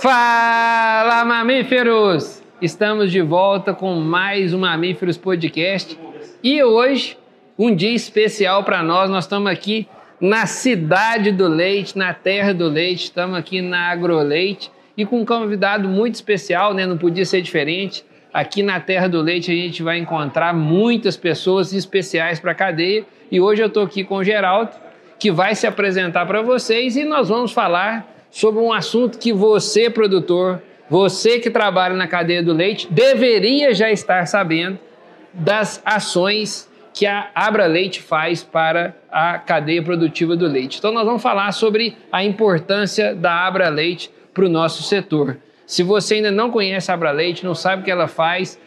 Fala, mamíferos! Estamos de volta com mais um Mamíferos Podcast e hoje, um dia especial para nós. Nós estamos aqui na cidade do leite, na terra do leite, estamos aqui na Agroleite e com um convidado muito especial, né? Não podia ser diferente. Aqui na terra do leite a gente vai encontrar muitas pessoas especiais para a cadeia e hoje eu estou aqui com o Geraldo, que vai se apresentar para vocês e nós vamos falar sobre um assunto que você, produtor, você que trabalha na cadeia do leite, deveria já estar sabendo das ações que a Abraleite faz para a cadeia produtiva do leite. Então nós vamos falar sobre a importância da Abraleite para o nosso setor. Se você ainda não conhece a Abraleite, não sabe o que ela faz,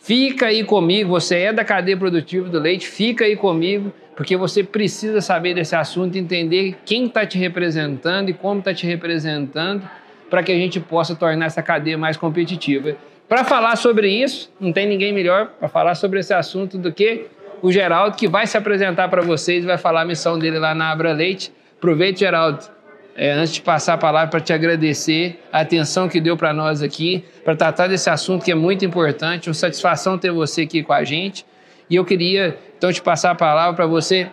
fica aí comigo, você é da cadeia produtiva do leite, fica aí comigo, porque você precisa saber desse assunto, entender quem está te representando e como está te representando para que a gente possa tornar essa cadeia mais competitiva. Para falar sobre isso, não tem ninguém melhor para falar sobre esse assunto do que o Geraldo, que vai se apresentar para vocês e vai falar a missão dele lá na Abraleite. Aproveite, Geraldo, antes de passar a palavra, para te agradecer a atenção que deu para nós aqui, para tratar desse assunto que é muito importante. Uma satisfação ter você aqui com a gente. E eu queria, então, te passar a palavra para você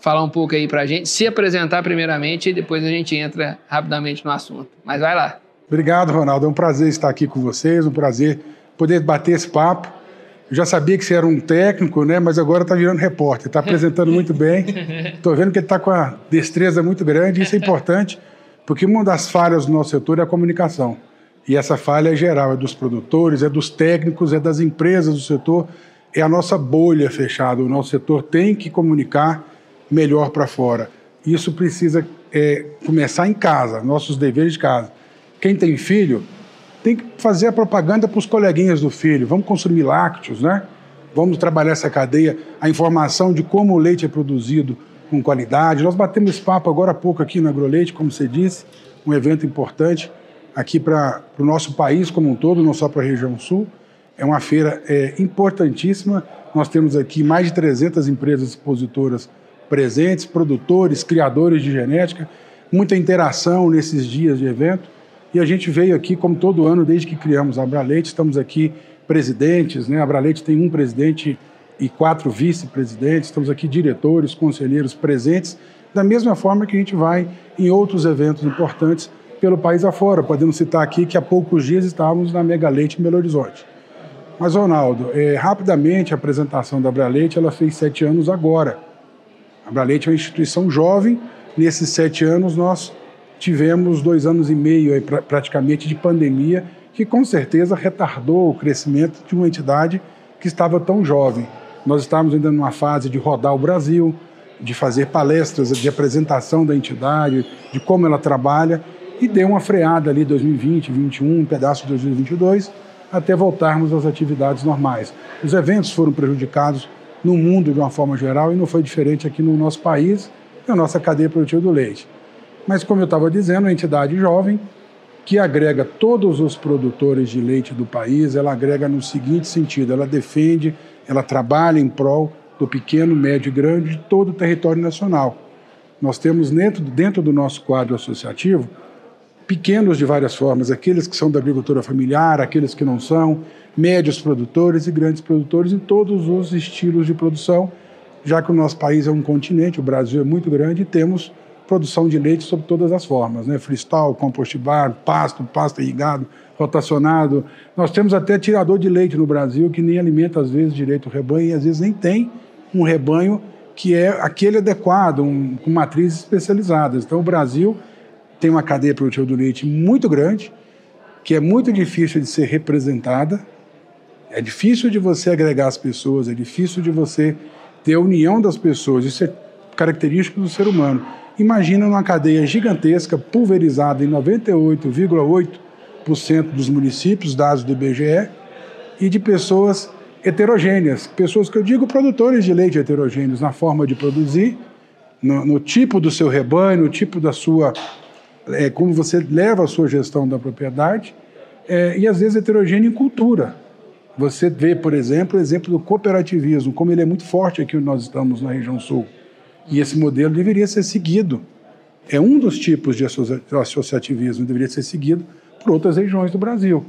falar um pouco aí para a gente, se apresentar primeiramente e depois a gente entra rapidamente no assunto. Mas vai lá. Obrigado, Ronaldo. É um prazer estar aqui com vocês, um prazer poder bater esse papo. Eu já sabia que você era um técnico, né? Mas agora está virando repórter, está apresentando muito bem. Estou vendo que ele está com a destreza muito grande, isso é importante, porque uma das falhas do nosso setor é a comunicação. E essa falha é geral, é dos produtores, é dos técnicos, é das empresas do setor, é a nossa bolha fechada. O nosso setor tem que comunicar melhor para fora. Isso precisa começar em casa, nossos deveres de casa. Quem tem filho tem que fazer a propaganda para os coleguinhas do filho. Vamos consumir lácteos, né? Vamos trabalhar essa cadeia, a informação de como o leite é produzido com qualidade. Nós batemos esse papo agora há pouco aqui na Agroleite, como você disse, um evento importante aqui para o nosso país como um todo, não só para a região sul. É uma feira importantíssima. Nós temos aqui mais de 300 empresas expositoras presentes, produtores, criadores de genética, muita interação nesses dias de evento. E a gente veio aqui, como todo ano, desde que criamos a Abraleite, estamos aqui presidentes, né? A Abraleite tem um presidente e 4 vice-presidentes, estamos aqui diretores, conselheiros presentes, da mesma forma que a gente vai em outros eventos importantes pelo país afora. Podemos citar aqui que há poucos dias estávamos na Mega Leite em Belo Horizonte. Mas, Ronaldo, rapidamente a apresentação da Abraleite, ela fez 7 anos agora. A Abraleite é uma instituição jovem. Nesses 7 anos nós tivemos 2 anos e meio praticamente de pandemia, que com certeza retardou o crescimento de uma entidade que estava tão jovem. Nós estávamos ainda numa fase de rodar o Brasil, de fazer palestras de apresentação da entidade, de como ela trabalha, e deu uma freada ali 2020, 2021, um pedaço de 2022, até voltarmos às atividades normais. Os eventos foram prejudicados no mundo de uma forma geral e não foi diferente aqui no nosso país, na nossa cadeia produtiva do leite. Mas, como eu estava dizendo, é uma entidade jovem que agrega todos os produtores de leite do país. Ela agrega no seguinte sentido: ela defende, ela trabalha em prol do pequeno, médio e grande de todo o território nacional. Nós temos dentro do nosso quadro associativo pequenos de várias formas, aqueles que são da agricultura familiar, aqueles que não são, médios produtores e grandes produtores em todos os estilos de produção, já que o nosso país é um continente, o Brasil é muito grande e temos produção de leite sob todas as formas, né? Freestyle, compost bar, pasto irrigado, rotacionado. Nós temos até tirador de leite no Brasil que nem alimenta às vezes direito o rebanho e às vezes nem tem um rebanho que é aquele adequado, com matrizes especializadas. Então o Brasil tem uma cadeia produtiva do leite muito grande, que é muito difícil de ser representada, é difícil de você agregar as pessoas, é difícil de você ter a união das pessoas, isso é característico do ser humano. Imagina uma cadeia gigantesca, pulverizada em 98,8% dos municípios, dados do IBGE, e de pessoas heterogêneas, pessoas que eu digo produtores de leite heterogêneos na forma de produzir, no tipo do seu rebanho, no tipo da sua... como você leva a sua gestão da propriedade, e às vezes heterogêneo em cultura. Você vê, por exemplo, o exemplo do cooperativismo, como ele é muito forte aqui onde nós estamos na região sul. E esse modelo deveria ser seguido. É um dos tipos de associativismo, deveria ser seguido por outras regiões do Brasil.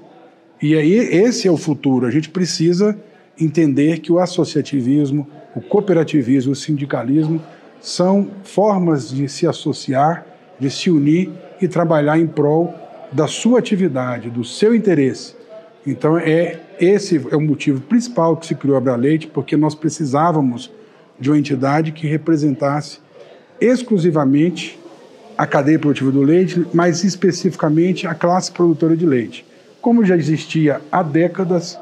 E aí esse é o futuro. A gente precisa entender que o associativismo, o cooperativismo, o sindicalismo são formas de se associar, de se unir e trabalhar em prol da sua atividade, do seu interesse. Então, esse é o motivo principal que se criou a Abraleite, porque nós precisávamos de uma entidade que representasse exclusivamente a cadeia produtiva do leite, mas especificamente a classe produtora de leite. Como já existia há décadas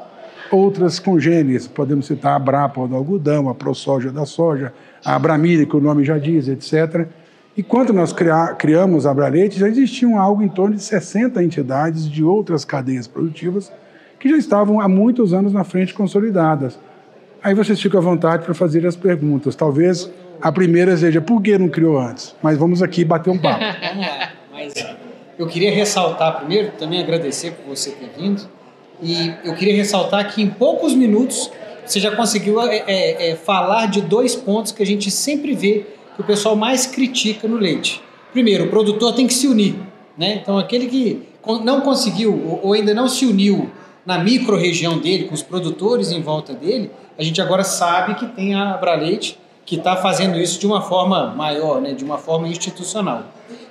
outras congêneres, podemos citar a Abrapa do algodão, a ProSoja da soja, a Abramilha, que o nome já diz, etc. E quando nós criamos a Abraleite, já existiam algo em torno de 60 entidades de outras cadeias produtivas que já estavam há muitos anos na frente consolidadas. Aí vocês ficam à vontade para fazer as perguntas. Talvez a primeira seja, por que não criou antes? Mas vamos aqui bater um papo. Vamos lá. Mas eu queria ressaltar primeiro, também agradecer por você ter vindo, e eu queria ressaltar que em poucos minutos você já conseguiu falar de 2 pontos que a gente sempre vê que o pessoal mais critica no leite. Primeiro, o produtor tem que se unir, né? Então, aquele que não conseguiu ou ainda não se uniu na micro-região dele, com os produtores em volta dele, a gente agora sabe que tem a Abraleite que está fazendo isso de uma forma maior, né? De uma forma institucional.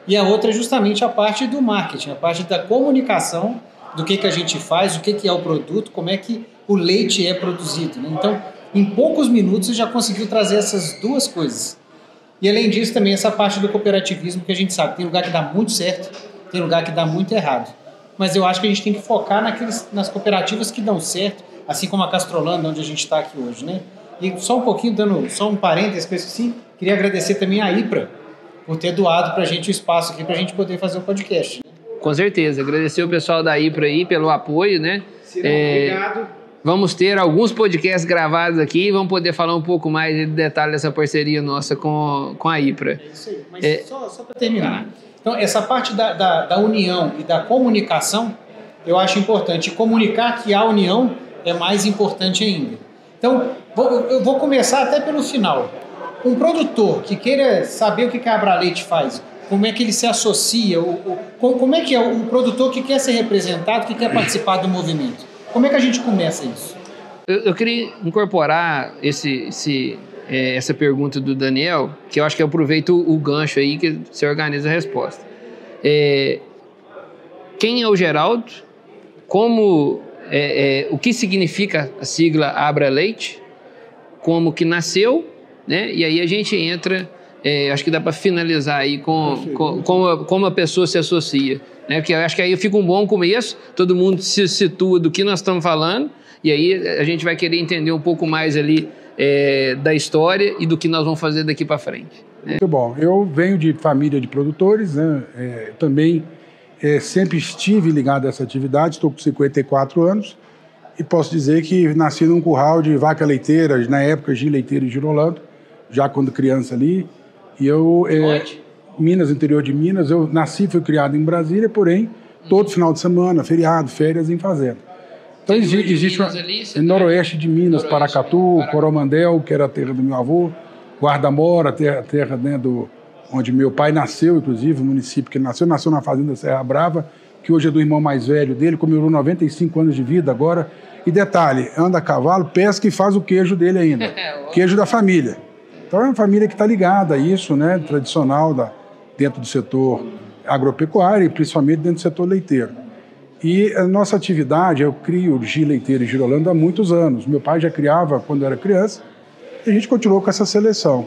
E a outra é justamente a parte do marketing, a parte da comunicação, do que a gente faz, o que é o produto, como é que o leite é produzido, né? Então, em poucos minutos, você já conseguiu trazer essas 2 coisas. E, além disso, também essa parte do cooperativismo, que a gente sabe, tem lugar que dá muito certo, tem lugar que dá muito errado. Mas eu acho que a gente tem que focar nas cooperativas que dão certo, assim como a Castrolanda, onde a gente está aqui hoje, né? E só um pouquinho, dando só um parênteses, que eu esqueci, queria agradecer também a IPRA por ter doado para a gente o espaço aqui para a gente poder fazer o podcast. Com certeza, agradecer o pessoal da IPRA aí pelo apoio, né? Obrigado. Vamos ter alguns podcasts gravados aqui e vamos poder falar um pouco mais de detalhe dessa parceria nossa com a IPRA. É isso aí, mas só para terminar. Então, essa parte da união e da comunicação, eu acho importante. Comunicar que há união é mais importante ainda. Então, eu vou começar até pelo final. Um produtor que queira saber o que a Abraleite faz, como é que ele se associa, como é que é o produtor que quer ser representado, que quer participar do movimento. Como é que a gente começa isso? Eu queria incorporar essa pergunta do Daniel, que eu acho que eu aproveito o gancho aí que você organiza a resposta. Quem é o Geraldo? O que significa a sigla Abraleite? Como que nasceu? Né? E aí a gente entra, acho que dá para finalizar aí como a pessoa se associa. Né? Porque eu acho que aí fica um bom começo, todo mundo se situa do que nós estamos falando, e aí a gente vai querer entender um pouco mais ali da história e do que nós vamos fazer daqui para frente. Né? Muito bom. Eu venho de família de produtores, né? Também sempre estive ligado a essa atividade, estou com 54 anos, e posso dizer que nasci num curral de vaca leiteira, na época de leiteira e girolando, já quando criança ali, e eu... Minas, interior de Minas, eu nasci e fui criado em Brasília, porém, todo final de semana, feriado, férias em fazenda. Então existe noroeste de Minas, Paracatu, Coromandel, que era a terra do meu avô, Guarda-Mora, a terra né, onde meu pai nasceu, inclusive, o município que ele nasceu na fazenda Serra Brava, que hoje é do irmão mais velho dele, comemorou 95 anos de vida agora. E detalhe, anda a cavalo, pesca e faz o queijo dele ainda, queijo da família. Então é uma família que está ligada a isso, né, tradicional dentro do setor agropecuário e principalmente dentro do setor leiteiro. E a nossa atividade, eu crio leiteiro e girolando há muitos anos. Meu pai já criava quando era criança e a gente continuou com essa seleção.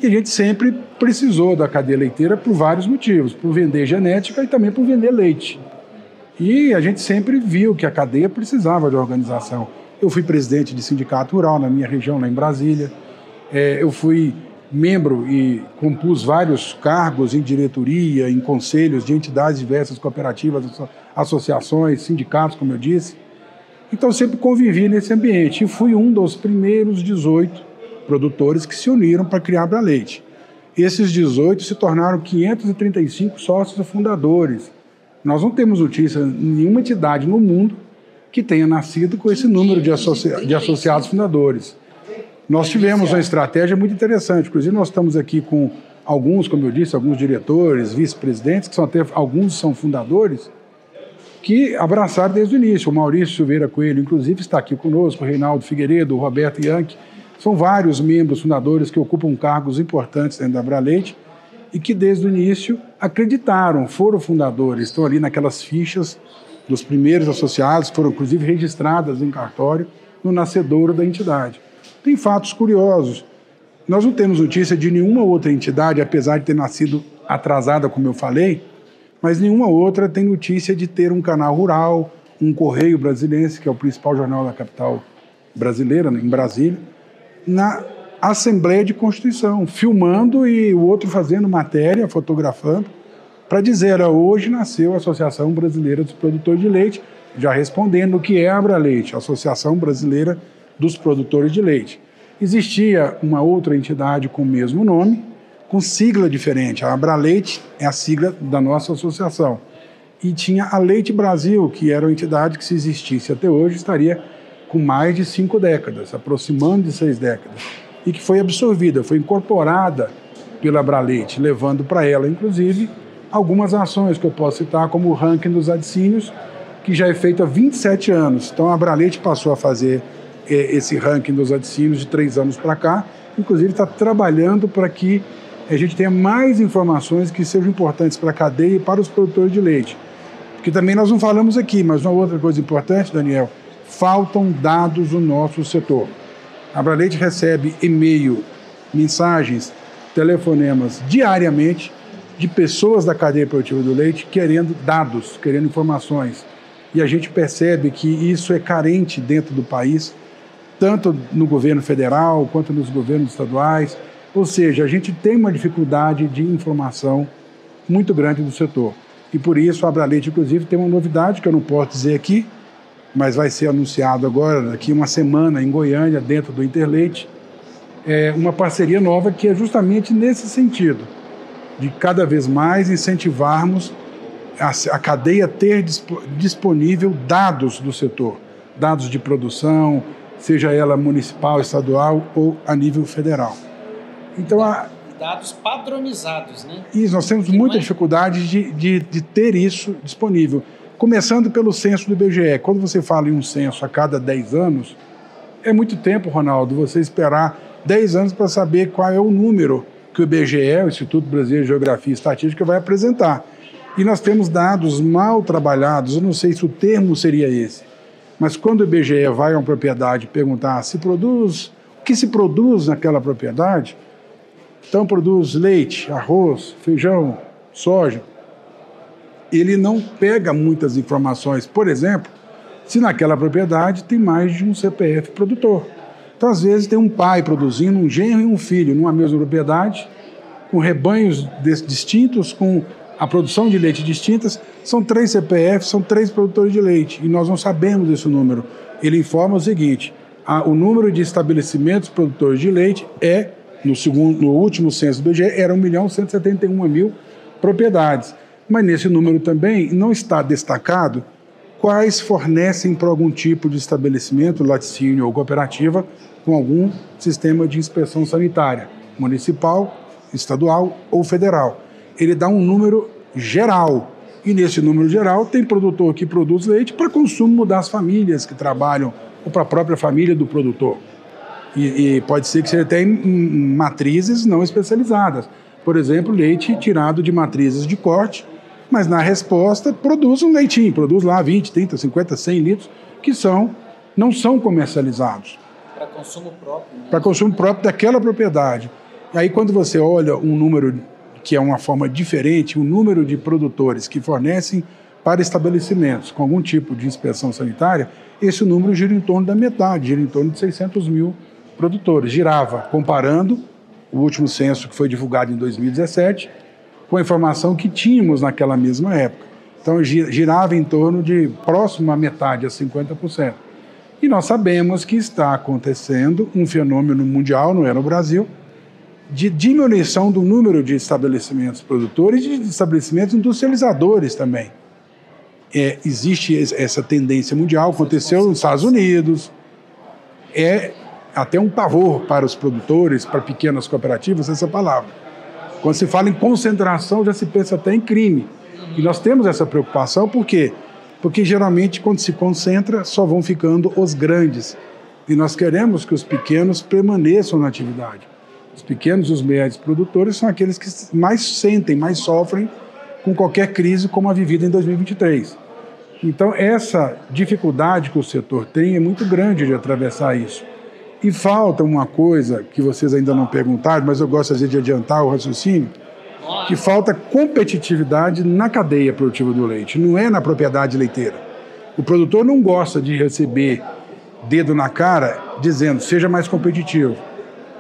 E a gente sempre precisou da cadeia leiteira por vários motivos, por vender genética e também por vender leite. E a gente sempre viu que a cadeia precisava de organização. Eu fui presidente de sindicato rural na minha região, lá em Brasília. Eu fui membro e compus vários cargos em diretoria, em conselhos de entidades diversas, cooperativas, associações, sindicatos, como eu disse. Então, sempre convivi nesse ambiente e fui um dos primeiros 18 produtores que se uniram para criar a Abraleite. Esses 18 se tornaram 535 sócios fundadores. Nós não temos notícia de nenhuma entidade no mundo que tenha nascido com esse número de associados fundadores. Nós tivemos uma estratégia muito interessante, inclusive nós estamos aqui com alguns, como eu disse, alguns diretores, vice-presidentes, que são até alguns são fundadores, que abraçaram desde o início. O Maurício Silveira Coelho, inclusive, está aqui conosco, o Reinaldo Figueiredo, o Roberto Yankee. São vários membros fundadores que ocupam cargos importantes dentro da Abraleite e que, desde o início, acreditaram, foram fundadores, estão ali naquelas fichas dos primeiros associados, foram, inclusive, registradas em cartório no nascedouro da entidade. Tem fatos curiosos. Nós não temos notícia de nenhuma outra entidade, apesar de ter nascido atrasada, como eu falei, mas nenhuma outra tem notícia de ter um canal rural, um Correio Brasilense, que é o principal jornal da capital brasileira, em Brasília, na Assembleia de Constituição, filmando e o outro fazendo matéria, fotografando, para dizer, hoje nasceu a Associação Brasileira dos Produtores de Leite, já respondendo o que é a Abraleite, a Associação Brasileira dos Produtores de Leite. Existia uma outra entidade com o mesmo nome, com sigla diferente. A Abraleite é a sigla da nossa associação. E tinha a Leite Brasil, que era uma entidade que, se existisse até hoje, estaria com mais de 5 décadas, aproximando de 6 décadas. E que foi absorvida, foi incorporada pela Abraleite, levando para ela, inclusive, algumas ações que eu posso citar, como o ranking dos laticínios, que já é feito há 27 anos. Então, a Abraleite passou a fazer esse ranking dos laticínios de 3 anos para cá, inclusive está trabalhando para que a gente tenha mais informações que sejam importantes para a cadeia e para os produtores de leite. Porque também nós não falamos aqui, mas uma outra coisa importante, Daniel, faltam dados no nosso setor. A Abraleite recebe e-mail, mensagens, telefonemas diariamente de pessoas da cadeia produtiva do leite querendo dados, querendo informações. E a gente percebe que isso é carente dentro do país, tanto no governo federal quanto nos governos estaduais. Ou seja, a gente tem uma dificuldade de informação muito grande do setor. E por isso a Abraleite, inclusive, tem uma novidade que eu não posso dizer aqui, mas vai ser anunciado agora, daqui uma semana, em Goiânia, dentro do Interleite, uma parceria nova que é justamente nesse sentido, de cada vez mais incentivarmos a cadeia ter disponível dados do setor, dados de produção, seja ela municipal, estadual ou a nível federal. Então, dados padronizados, né? Isso, nós temos muita dificuldade de ter isso disponível. Começando pelo censo do IBGE. Quando você fala em um censo a cada 10 anos, é muito tempo, Ronaldo, você esperar 10 anos para saber qual é o número que o IBGE, o Instituto Brasileiro de Geografia e Estatística, vai apresentar. E nós temos dados mal trabalhados, eu não sei se o termo seria esse, mas quando o IBGE vai a uma propriedade perguntar o que se produz naquela propriedade, então produz leite, arroz, feijão, soja, ele não pega muitas informações. Por exemplo, se naquela propriedade tem mais de um CPF produtor. Então, às vezes, tem um pai produzindo, um genro e um filho numa mesma propriedade, com rebanhos distintos, com a produção de leite distintas. São 3 CPFs, são 3 produtores de leite, e nós não sabemos esse número. Ele informa o seguinte: o número de estabelecimentos produtores de leite no último censo do IBGE, era 1.171.000 propriedades. Mas nesse número também não está destacado quais fornecem para algum tipo de estabelecimento, laticínio ou cooperativa, com algum sistema de inspeção sanitária, municipal, estadual ou federal. Ele dá um número geral, e nesse número geral tem produtor que produz leite para consumo das famílias que trabalham, ou para a própria família do produtor. E pode ser que você tenha matrizes não especializadas. Por exemplo, leite tirado de matrizes de corte, mas na resposta produz um leitinho, produz lá 20, 30, 50, 100 litros, que não são comercializados. Para consumo próprio. Né? Para consumo próprio daquela propriedade. E aí quando você olha um número que é uma forma diferente, o número de produtores que fornecem para estabelecimentos com algum tipo de inspeção sanitária, esse número gira em torno da metade, gira em torno de 600.000 produtores. Girava, comparando o último censo que foi divulgado em 2017, com a informação que tínhamos naquela mesma época. Então, girava em torno de próximo à metade, a 50%. E nós sabemos que está acontecendo um fenômeno mundial, não é no Brasil, de diminuição do número de estabelecimentos produtores e de estabelecimentos industrializadores também. Existe essa tendência mundial, aconteceu nos Estados Unidos, é até um pavor para os produtores, para pequenas cooperativas, essa palavra. Quando se fala em concentração, já se pensa até em crime. E nós temos essa preocupação, por quê? porque geralmente quando se concentra só vão ficando os grandes. E nós queremos que os pequenos permaneçam na atividade. Os pequenos e os médios produtores são aqueles que mais sentem, mais sofrem com qualquer crise como a vivida em 2023. Então essa dificuldade que o setor tem é muito grande de atravessar isso. E falta uma coisa que vocês ainda não perguntaram, mas eu gosto às vezes de adiantar o raciocínio, que falta competitividade na cadeia produtiva do leite, não é na propriedade leiteira. O produtor não gosta de receber dedo na cara dizendo seja mais competitivo.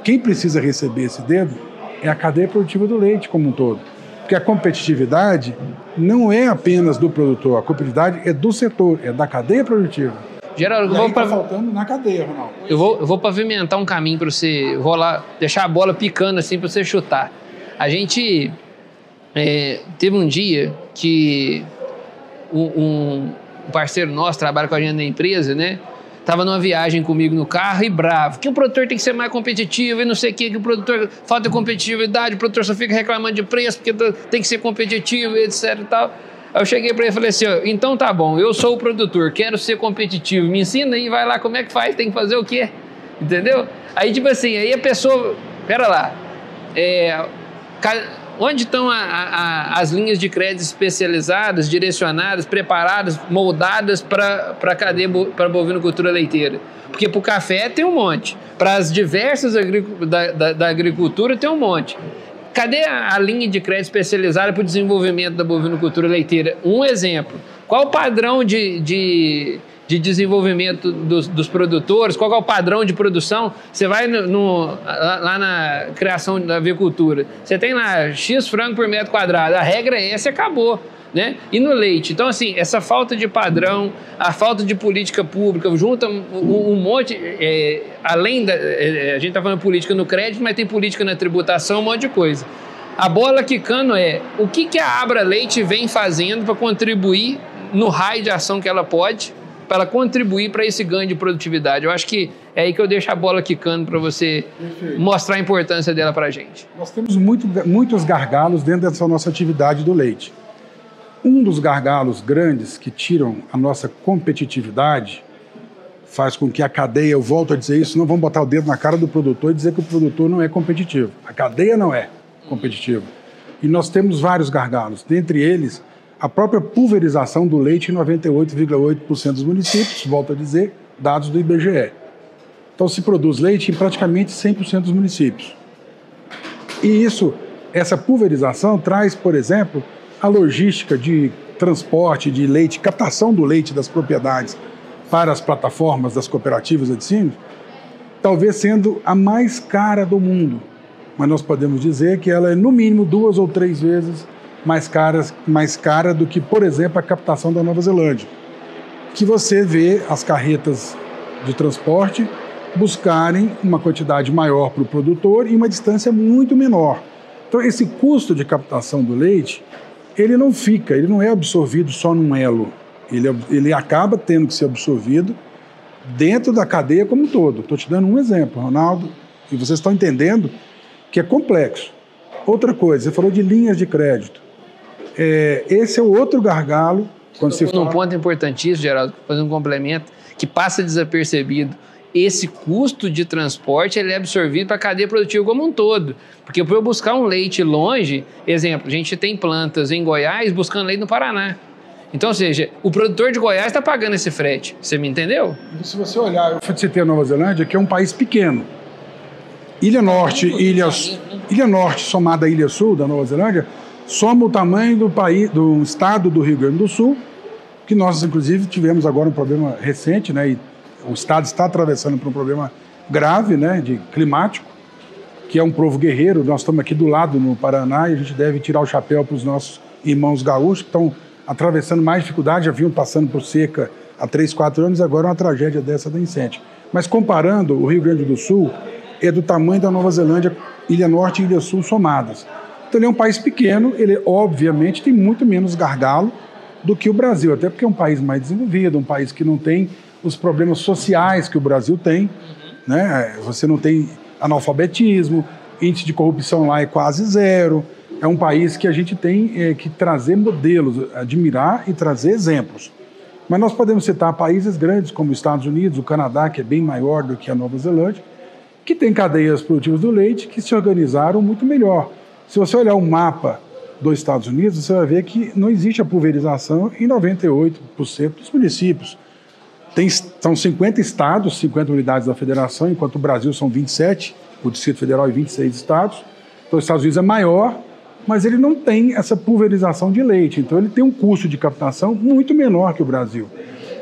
Quem precisa receber esse dedo é a cadeia produtiva do leite como um todo. Porque a competitividade não é apenas do produtor, a competitividade é do setor, é da cadeia produtiva. Geraldo, Está faltando na cadeia, Ronaldo. Eu vou pavimentar um caminho para você rolar, deixar a bola picando assim para você chutar. A gente teve um dia que um parceiro nosso trabalha com a gente na empresa, né? Tava numa viagem comigo no carro e bravo, que o produtor tem que ser mais competitivo e não sei o que o produtor falta de competitividade, o produtor só fica reclamando de preço porque tem que ser competitivo, etc e tal. Aí eu cheguei para ele e falei assim, então tá bom, eu sou o produtor, quero ser competitivo, me ensina aí, vai lá, como é que faz, tem que fazer o quê? Entendeu? Aí tipo assim, aí a pessoa, pera lá, onde estão as linhas de crédito especializadas, direcionadas, preparadas, moldadas para a cadeia para bovinocultura leiteira? Porque para o café tem um monte, para as diversas da agricultura tem um monte. Cadê a linha de crédito especializada para o desenvolvimento da bovinocultura leiteira? Um exemplo. Qual o padrão de desenvolvimento dos produtores? Qual é o padrão de produção? Você vai lá na criação da avicultura, você tem lá X frango por metro quadrado, a regra é essa e acabou. Né? E no leite, então assim, essa falta de padrão, a falta de política pública, junta um monte, além a gente está falando política no crédito, mas tem política na tributação, um monte de coisa. A bola quicando o que a Abra Leite vem fazendo para contribuir no raio de ação que ela pode, para ela contribuir para esse ganho de produtividade. Eu acho que é aí que eu deixo a bola quicando para você mostrar a importância dela para a gente. Nós temos muitos gargalos dentro dessa nossa atividade do leite. Um dos gargalos grandes que tiram a nossa competitividade, faz com que a cadeia, eu volto a dizer isso, não vamos botar o dedo na cara do produtor e dizer que o produtor não é competitivo. A cadeia não é competitiva. E nós temos vários gargalos, dentre eles a própria pulverização do leite em 98,8% dos municípios, volto a dizer, dados do IBGE. Então se produz leite em praticamente 100% dos municípios. E essa pulverização traz, por exemplo, a logística de transporte de leite, captação do leite das propriedades para as plataformas das cooperativas de laticínios, talvez sendo a mais cara do mundo. Mas nós podemos dizer que ela é no mínimo 2 ou 3 vezes mais cara do que, por exemplo, a captação da Nova Zelândia. Que você vê as carretas de transporte buscarem uma quantidade maior para o produtor e uma distância muito menor. Então esse custo de captação do leite, ele não é absorvido só num elo, ele acaba tendo que ser absorvido dentro da cadeia como um todo. Estou te dando um exemplo, Ronaldo, e vocês estão entendendo que é complexo. Outra coisa, você falou de linhas de crédito. Esse é o outro gargalo. Um ponto importantíssimo, Geraldo, fazer um complemento, que passa desapercebido. Esse custo de transporte ele é absorvido para a cadeia produtiva como um todo. Porque para eu buscar um leite longe, exemplo, a gente tem plantas em Goiás buscando leite no Paraná. Então, ou seja, o produtor de Goiás está pagando esse frete. Você me entendeu? Se você olhar, eu citei a Nova Zelândia, que é um país pequeno. Ilha Norte somada à Ilha Sul da Nova Zelândia, soma o tamanho do estado do Rio Grande do Sul, que nós, inclusive, tivemos agora um problema recente, né? E o estado está atravessando por um problema grave, né, climático, que é um povo guerreiro. Nós estamos aqui do lado, no Paraná, e a gente deve tirar o chapéu para os nossos irmãos gaúchos, que estão atravessando mais dificuldade, já vinham passando por seca há 3, 4 anos, e agora uma tragédia dessa da incêndio. Mas comparando, o Rio Grande do Sul é do tamanho da Nova Zelândia, Ilha Norte e Ilha Sul somadas. Então ele é um país pequeno, ele obviamente tem muito menos gargalo do que o Brasil, até porque é um país mais desenvolvido, um país que não tem os problemas sociais que o Brasil tem, né? Você não tem analfabetismo, índice de corrupção lá é quase zero. É um país que a gente tem que trazer modelos, admirar e trazer exemplos. Mas nós podemos citar países grandes como os Estados Unidos, o Canadá, que é bem maior do que a Nova Zelândia, que tem cadeias produtivas do leite que se organizaram muito melhor. Se você olhar o mapa dos Estados Unidos, você vai ver que não existe a pulverização em 98% dos municípios. São 50 estados, 50 unidades da federação, enquanto o Brasil são 27, o Distrito Federal e 26 estados. Então, os Estados Unidos é maior, mas ele não tem essa pulverização de leite. Então, ele tem um custo de captação muito menor que o Brasil.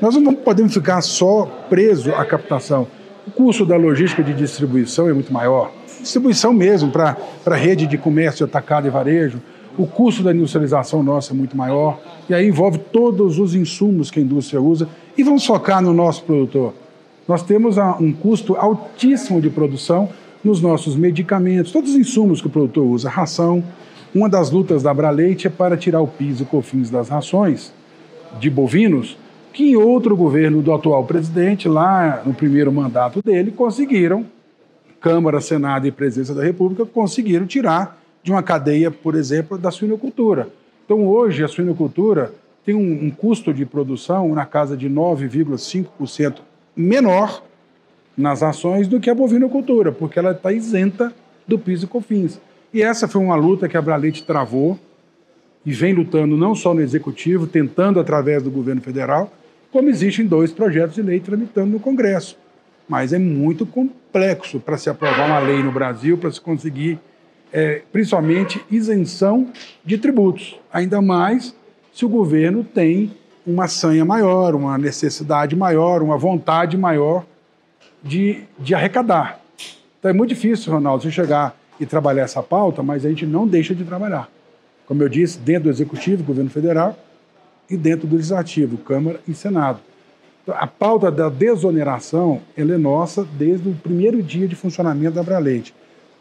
Nós não podemos ficar só preso à captação. O custo da logística de distribuição é muito maior. Distribuição mesmo, para a rede de comércio atacado e varejo. O custo da industrialização nossa é muito maior. E aí envolve todos os insumos que a indústria usa. E vamos focar no nosso produtor. Nós temos um custo altíssimo de produção nos nossos medicamentos, todos os insumos que o produtor usa, ração. Uma das lutas da Abraleite é para tirar o PIS e COFINS das rações de bovinos, que em outro governo do atual presidente, lá no primeiro mandato dele, conseguiram, Câmara, Senado e Presidência da República, conseguiram tirar de uma cadeia, por exemplo, da suinocultura. Então, hoje, a suinocultura tem um custo de produção na casa de 9,5% menor nas ações do que a bovinocultura, porque ela está isenta do PIS e COFINS. E essa foi uma luta que a Abraleite travou e vem lutando não só no Executivo, tentando através do governo federal, como existem 2 projetos de lei tramitando no Congresso. Mas é muito complexo para se aprovar uma lei no Brasil, para se conseguir, principalmente, isenção de tributos. Ainda mais se o governo tem uma sanha maior, uma necessidade maior, uma vontade maior de arrecadar. Então é muito difícil, Ronaldo, você chegar e trabalhar essa pauta, mas a gente não deixa de trabalhar. Como eu disse, dentro do Executivo, Governo Federal, e dentro do Legislativo, Câmara e Senado. Então, a pauta da desoneração, ela é nossa desde o primeiro dia de funcionamento da Abraleite.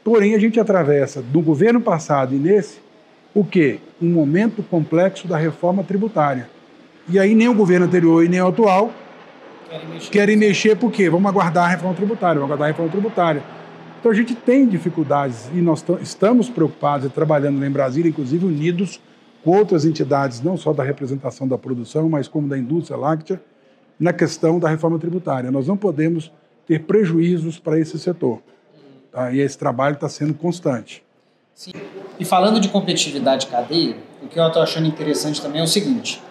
Porém, a gente atravessa do governo passado e nesse, o quê? Um momento complexo da reforma tributária. E aí nem o governo anterior e nem o atual querem mexer por quê? Vamos aguardar a reforma tributária. Então a gente tem dificuldades e nós estamos preocupados e trabalhando lá em Brasília, inclusive unidos com outras entidades, não só da representação da produção, mas como da indústria láctea, na questão da reforma tributária. Nós não podemos ter prejuízos para esse setor. Tá? E esse trabalho está sendo constante. Sim. E falando de competitividade de cadeia, o que eu estou achando interessante também é o seguinte: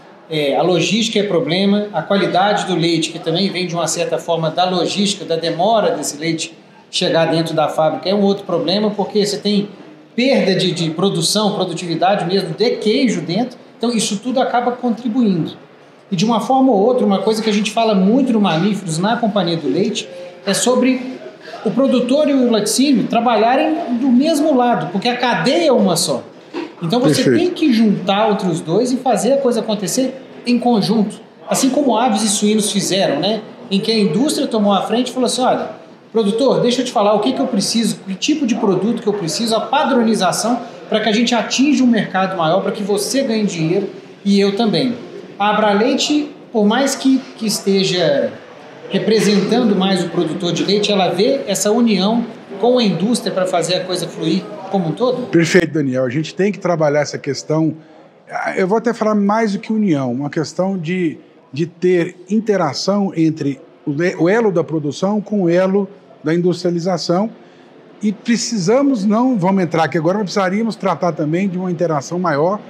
a logística é problema, a qualidade do leite, que também vem de uma certa forma da logística, da demora desse leite chegar dentro da fábrica, é um outro problema, porque você tem perda de produção, produtividade mesmo de queijo dentro, então isso tudo acaba contribuindo. E de uma forma ou outra, uma coisa que a gente fala muito no Mamíferos, na Companhia do Leite, é sobre o produtor e o laticínio trabalharem do mesmo lado, porque a cadeia é uma só. Então você tem que juntar entre os dois e fazer a coisa acontecer em conjunto. Assim como aves e suínos fizeram, né? Em que a indústria tomou a frente e falou assim: olha, produtor, deixa eu te falar o que eu preciso, que tipo de produto que eu preciso, a padronização para que a gente atinja um mercado maior, para que você ganhe dinheiro e eu também. A Abraleite, por mais que esteja representando mais o produtor de leite, ela vê essa união com a indústria para fazer a coisa fluir como um todo? Perfeito, Daniel. A gente tem que trabalhar essa questão, eu vou até falar mais do que união, uma questão de ter interação entre o elo da produção com o elo da industrialização, e precisamos, não vamos entrar aqui agora, mas precisaríamos tratar também de uma interação maior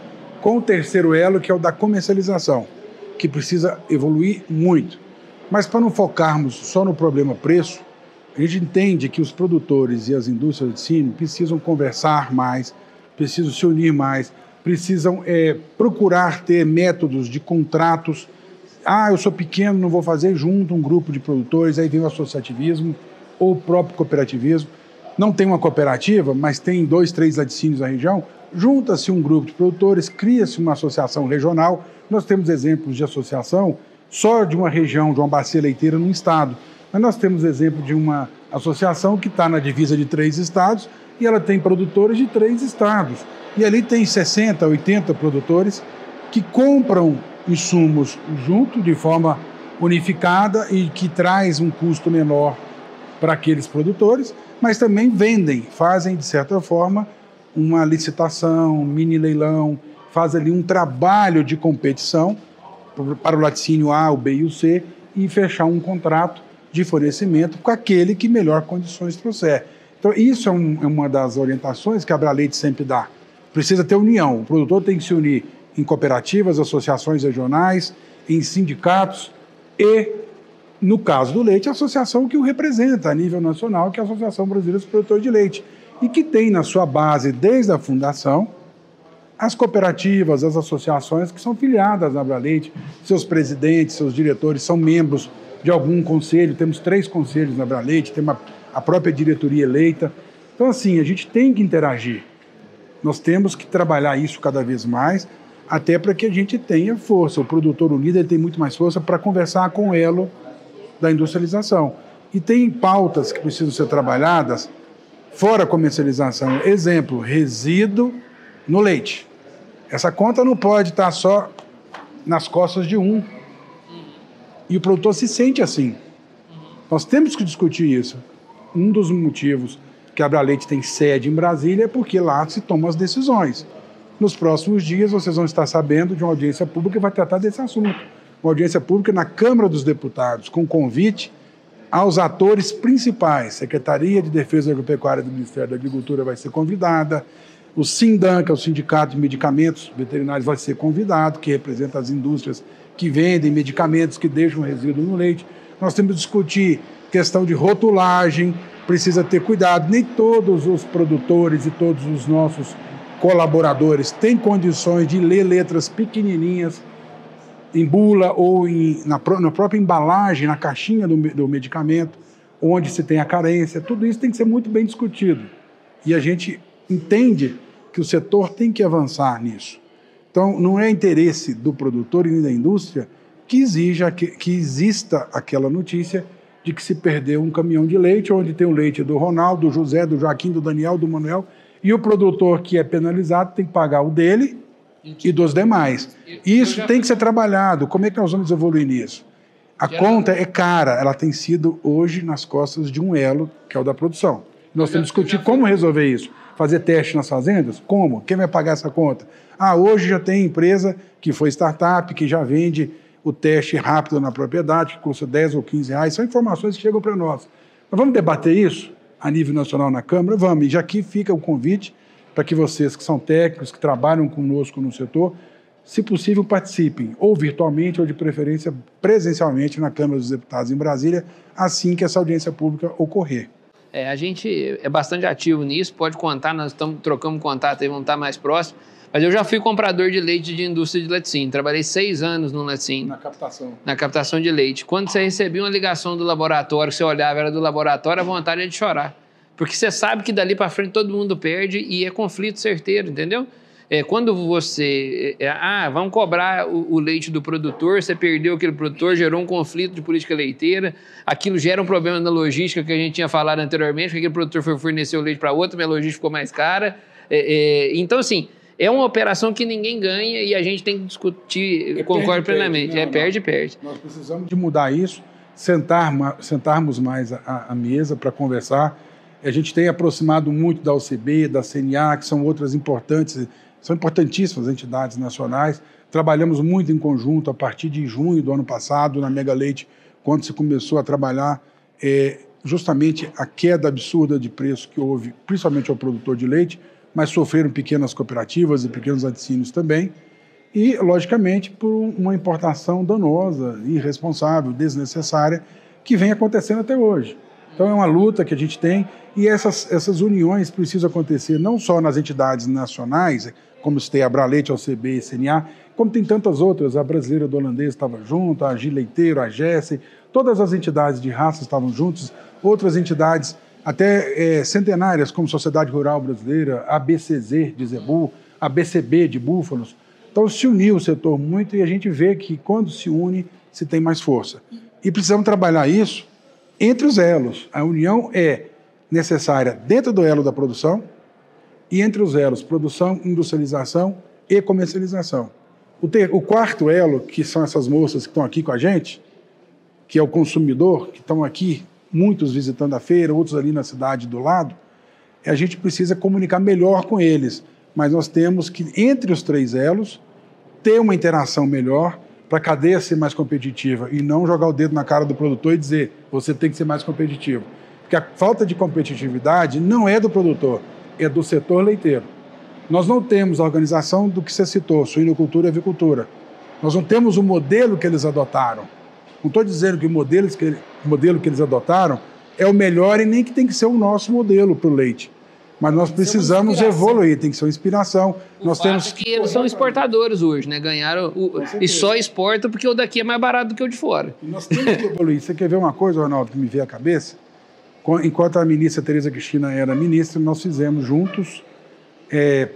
com o terceiro elo, que é o da comercialização, que precisa evoluir muito. Mas para não focarmos só no problema preço, a gente entende que os produtores e as indústrias de laticínio precisam conversar mais, precisam se unir mais, precisam procurar ter métodos de contratos. Eu sou pequeno, não vou fazer, junto um grupo de produtores, aí vem o associativismo ou o próprio cooperativismo. Não tem uma cooperativa, mas tem 2, 3 laticínios na região, junta-se um grupo de produtores, cria-se uma associação regional. Nós temos exemplos de associação só de uma região, de uma bacia leiteira num estado. Mas nós temos exemplo de uma associação que está na divisa de 3 estados e ela tem produtores de 3 estados. E ali tem 60, 80 produtores que compram insumos junto, de forma unificada, e que traz um custo menor para aqueles produtores, mas também vendem, fazem, de certa forma, uma licitação, um mini leilão, faz ali um trabalho de competição para o laticínio A, o B e o C e fechar um contrato de fornecimento com aquele que melhor condições trouxer. Então, isso é uma das orientações que a Abraleite sempre dá. Precisa ter união. O produtor tem que se unir em cooperativas, associações regionais, em sindicatos e, no caso do leite, a associação que o representa a nível nacional, que é a Associação Brasileira dos Produtores de Leite, e que tem na sua base, desde a fundação, as cooperativas, as associações que são filiadas à Abraleite, seus presidentes, seus diretores são membros de algum conselho. Temos 3 conselhos na Abraleite, temos a própria diretoria eleita. Então, assim, a gente tem que interagir. Nós temos que trabalhar isso cada vez mais, até para que a gente tenha força. O produtor unido ele tem muito mais força para conversar com o elo da industrialização. E tem pautas que precisam ser trabalhadas fora a comercialização. Exemplo, resíduo no leite. Essa conta não pode estar só nas costas de um. E o produtor se sente assim. Nós temos que discutir isso. Um dos motivos que a Abraleite tem sede em Brasília é porque lá se tomam as decisões. Nos próximos dias, vocês vão estar sabendo de uma audiência pública que vai tratar desse assunto. Uma audiência pública na Câmara dos Deputados, com convite aos atores principais. Secretaria de Defesa Agropecuária do Ministério da Agricultura vai ser convidada, o SINDAN, que é o Sindicato de Medicamentos Veterinários, vai ser convidado, que representa as indústrias que vendem medicamentos que deixam resíduo no leite. Nós temos que discutir questão de rotulagem, precisa ter cuidado. Nem todos os produtores e todos os nossos colaboradores têm condições de ler letras pequenininhas em bula ou na própria embalagem, na caixinha do medicamento, onde se tem a carência. Tudo isso tem que ser muito bem discutido. E a gente entende que o setor tem que avançar nisso. Então, não é interesse do produtor e nem da indústria que exija que exista aquela notícia de que se perdeu um caminhão de leite, onde tem o leite do Ronaldo, do José, do Joaquim, do Daniel, do Manuel, e o produtor que é penalizado tem que pagar o dele e dos demais. Isso tem que ser trabalhado. Como é que nós vamos evoluir nisso? A conta é cara, ela tem sido hoje nas costas de um elo, que é o da produção. Nós temos que discutir como resolver isso. Fazer teste nas fazendas? Como? Quem vai pagar essa conta? Hoje já tem empresa que foi startup, que já vende o teste rápido na propriedade, que custa 10 ou 15 reais. São informações que chegam para nós. Nós vamos debater isso a nível nacional na Câmara? Vamos. E já aqui fica o convite para que vocês que são técnicos, que trabalham conosco no setor, se possível, participem, ou virtualmente, ou de preferência presencialmente na Câmara dos Deputados em Brasília, assim que essa audiência pública ocorrer. A gente é bastante ativo nisso, pode contar, nós trocamos contato aí, vamos estar mais próximos. Mas eu já fui comprador de leite de indústria de laticínio, trabalhei 6 anos no laticínio. Na captação. Na captação de leite. Quando você recebia uma ligação do laboratório, você olhava, era do laboratório, a vontade é de chorar. Porque você sabe que dali para frente todo mundo perde e é conflito certeiro, entendeu? Quando você... vamos cobrar o leite do produtor, você perdeu aquele produtor, gerou um conflito de política leiteira, aquilo gera um problema na logística que a gente tinha falado anteriormente, porque aquele produtor foi fornecer o leite para outro, mas a logística ficou mais cara. Então, assim, é uma operação que ninguém ganha e a gente tem que discutir, concordo plenamente. Perde. Nós precisamos de mudar isso, sentarmos mais à mesa para conversar. A gente tem aproximado muito da OCB, da CNA, que são outras importantes, são importantíssimas entidades nacionais. Trabalhamos muito em conjunto a partir de junho do ano passado, na Mega Leite, quando se começou a trabalhar justamente a queda absurda de preço que houve, principalmente ao produtor de leite, mas sofreram pequenas cooperativas e pequenos laticínios também, e, logicamente, por uma importação danosa, irresponsável, desnecessária, que vem acontecendo até hoje. Então é uma luta que a gente tem e essas uniões precisam acontecer não só nas entidades nacionais, como se tem a Abraleite, a OCB e a CNA, como tem tantas outras, a Brasileira do Holandês estava junto, a Agi Leiteiro, a GESE, todas as entidades de raça estavam juntas, outras entidades até centenárias, como Sociedade Rural Brasileira, a BCZ de Zebu, a BCB de Búfalos. Então se uniu o setor muito e a gente vê que quando se une, se tem mais força. E precisamos trabalhar isso entre os elos. A união é necessária dentro do elo da produção e entre os elos produção, industrialização e comercialização. O quarto elo, que são essas moças que estão aqui com a gente, que é o consumidor, que estão aqui, muitos visitando a feira, outros ali na cidade do lado, a gente precisa comunicar melhor com eles, mas nós temos que, entre os 3 elos, ter uma interação melhor para a cadeia ser mais competitiva e não jogar o dedo na cara do produtor e dizer você tem que ser mais competitivo. Porque a falta de competitividade não é do produtor, é do setor leiteiro. Nós não temos a organização do que você citou, suinocultura e avicultura. Nós não temos o modelo que eles adotaram. Não estou dizendo que o modelo que eles adotaram é o melhor e nem que tem que ser o nosso modelo para o leite. Mas nós precisamos evoluir, tem que ser uma inspiração. Nós temos que eles são exportadores hoje, né? Ganharam e só exportam porque o daqui é mais barato do que o de fora. E nós temos que evoluir. Você quer ver uma coisa, Ronaldo, que me veio à cabeça? Enquanto a ministra Tereza Cristina era ministra, nós fizemos juntos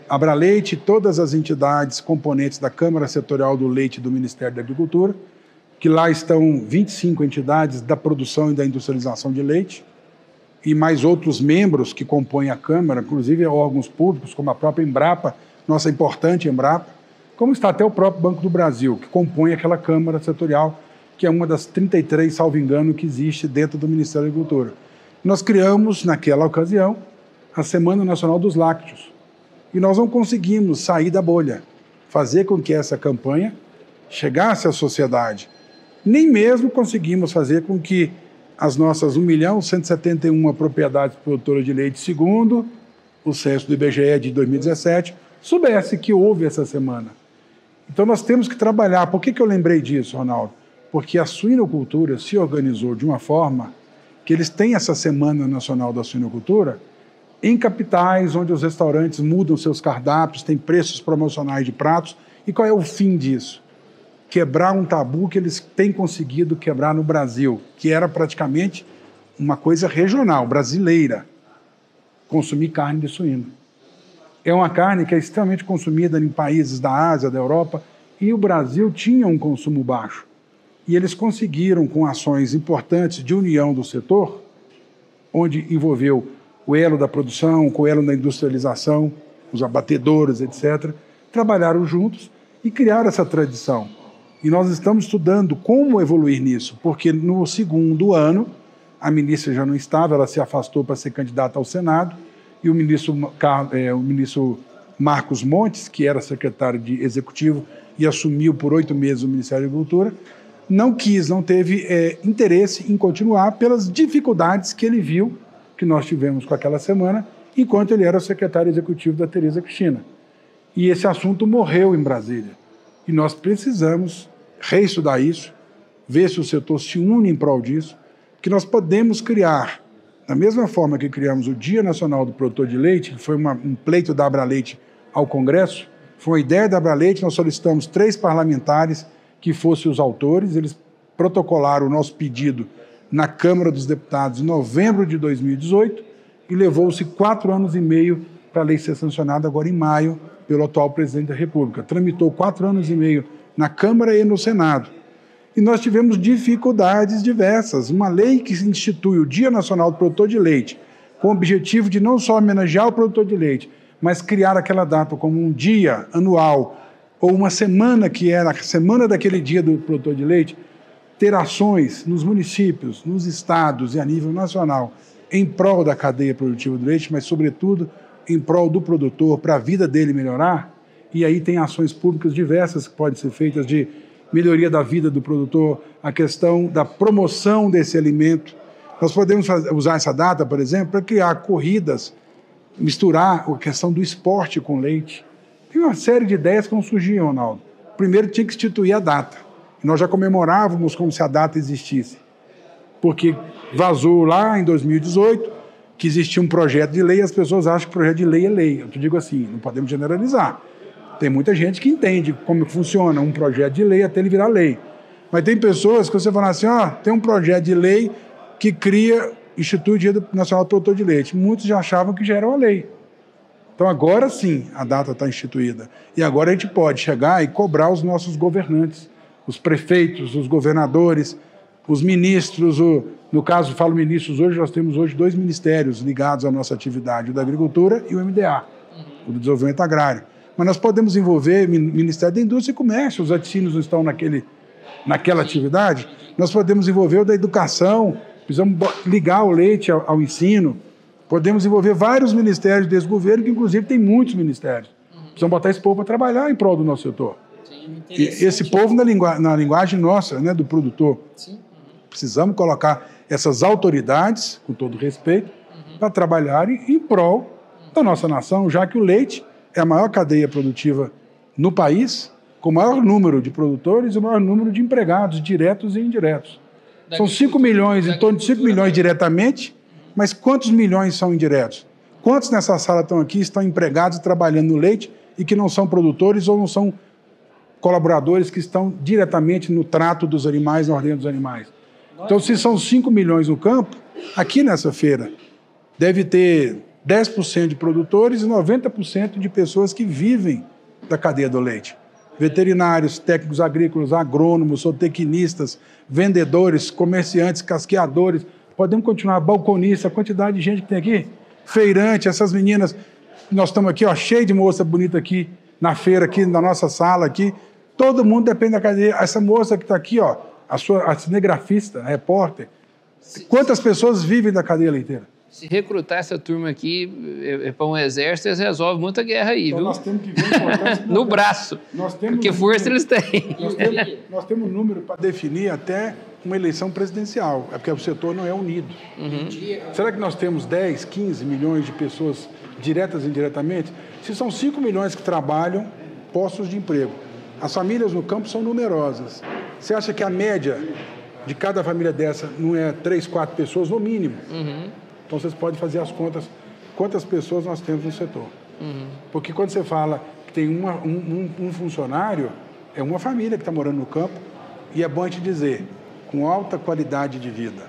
Abraleite, todas as entidades componentes da Câmara Setorial do Leite do Ministério da Agricultura, que lá estão 25 entidades da produção e da industrialização de leite, e mais outros membros que compõem a Câmara, inclusive órgãos públicos, como a própria Embrapa, nossa importante Embrapa, como está até o próprio Banco do Brasil, que compõe aquela Câmara Setorial, que é uma das 33, salvo engano, que existe dentro do Ministério da Agricultura. Nós criamos, naquela ocasião, a Semana Nacional dos Lácteos, e nós não conseguimos sair da bolha, fazer com que essa campanha chegasse à sociedade. Nem mesmo conseguimos fazer com que as nossas 1.171.000 propriedades produtoras de leite, segundo o censo do IBGE de 2017, soubesse que houve essa semana. Então nós temos que trabalhar. Por que eu lembrei disso, Ronaldo? Porque a suinocultura se organizou de uma forma que eles têm essa Semana Nacional da Suinocultura em capitais, onde os restaurantes mudam seus cardápios, têm preços promocionais de pratos. E qual é o fim disso? Quebrar um tabu que eles têm conseguido quebrar no Brasil, que era praticamente uma coisa regional, brasileira, consumir carne de suíno. É uma carne que é extremamente consumida em países da Ásia, da Europa, e o Brasil tinha um consumo baixo. E eles conseguiram, com ações importantes de união do setor, onde envolveu o elo da produção, com o elo da industrialização, os abatedouros, etc., trabalharam juntos e criaram essa tradição. E nós estamos estudando como evoluir nisso, porque no segundo ano, a ministra já não estava, ela se afastou para ser candidata ao Senado, e o ministro Marcos Montes, que era secretário de Executivo e assumiu por 8 meses o Ministério da Agricultura, não teve interesse em continuar pelas dificuldades que ele viu que nós tivemos com aquela semana, enquanto ele era o secretário executivo da Tereza Cristina. E esse assunto morreu em Brasília. E nós precisamos reestudar isso, ver se o setor se une em prol disso, que nós podemos criar, da mesma forma que criamos o Dia Nacional do Produtor de Leite, que foi um pleito da Abraleite ao Congresso, foi uma ideia da Abraleite, nós solicitamos 3 parlamentares que fossem os autores, eles protocolaram o nosso pedido na Câmara dos Deputados em novembro de 2018 e levou-se 4 anos e meio para a lei ser sancionada agora em maio pelo atual presidente da República. Tramitou 4 anos e meio na Câmara e no Senado. E nós tivemos dificuldades diversas. Uma lei que institui o Dia Nacional do Produtor de Leite, com o objetivo de não só homenagear o produtor de leite, mas criar aquela data como um dia anual, ou uma semana que era a semana daquele dia do produtor de leite, ter ações nos municípios, nos estados e a nível nacional em prol da cadeia produtiva do leite, mas, sobretudo, em prol do produtor, para a vida dele melhorar. E aí tem ações públicas diversas que podem ser feitas de melhoria da vida do produtor, a questão da promoção desse alimento. Nós podemos usar essa data, por exemplo, para criar corridas, misturar a questão do esporte com leite. Tem uma série de ideias que não surgiam, Ronaldo. Primeiro tinha que instituir a data. Nós já comemorávamos como se a data existisse, porque vazou lá em 2018 que existia um projeto de lei e as pessoas acham que o projeto de lei é lei. Eu te digo assim, não podemos generalizar. Tem muita gente que entende como funciona um projeto de lei até ele virar lei. Mas tem pessoas que você fala assim, tem um projeto de lei que institui o Dia Nacional do Produtor de Leite. Muitos já achavam que já era uma lei. Então agora sim a data está instituída. E agora a gente pode chegar e cobrar os nossos governantes, os prefeitos, os governadores, os ministros, no caso, falo ministros hoje, nós temos hoje 2 ministérios ligados à nossa atividade, o da Agricultura e o MDA, o do Desenvolvimento Agrário. Mas nós podemos envolver o Ministério da Indústria e Comércio, os laticínios não estão naquela atividade, nós podemos envolver o da Educação, precisamos ligar o leite ao ensino, podemos envolver vários ministérios desse governo, que inclusive tem muitos ministérios. Precisamos botar esse povo para trabalhar em prol do nosso setor. Sim. esse povo na linguagem nossa, né, do produtor. Sim. Precisamos colocar essas autoridades, com todo respeito, para trabalharem em prol da nossa nação, já que o leite é a maior cadeia produtiva no país, com o maior número de produtores e o maior número de empregados, diretos e indiretos. São 5 milhões, em torno de 5 milhões diretamente, mas quantos milhões são indiretos? Quantos nessa sala estão aqui, estão empregados trabalhando no leite e que não são produtores ou não são colaboradores que estão diretamente no trato dos animais, na ordem dos animais? Então, se são 5 milhões no campo, aqui nessa feira, deve ter 10% de produtores e 90% de pessoas que vivem da cadeia do leite. Veterinários, técnicos agrícolas, agrônomos, zootecnistas, vendedores, comerciantes, casqueadores, podemos continuar, balconistas, a quantidade de gente que tem aqui, feirante, essas meninas, nós estamos aqui, ó, cheio de moça bonita aqui, na feira, aqui na nossa sala, aqui, todo mundo depende da cadeia. Essa moça que está aqui, ó, a cinegrafista, a repórter, quantas pessoas vivem da cadeia leiteira? Se recrutar essa turma aqui para um exército, eles resolvem muita guerra aí, então, viu? Nós temos que ver a importância no braço, porque força eles têm. Nós temos um número para definir até uma eleição presidencial, é porque o setor não é unido. Será que nós temos 10, 15 milhões de pessoas diretas e indiretamente? Se são 5 milhões que trabalham, postos de emprego. As famílias no campo são numerosas. Você acha que a média de cada família dessa não é 3, 4 pessoas no mínimo? Então, vocês podem fazer as contas, quantas pessoas nós temos no setor. Porque quando você fala que tem um funcionário, é uma família que está morando no campo, e é bom te dizer, com alta qualidade de vida.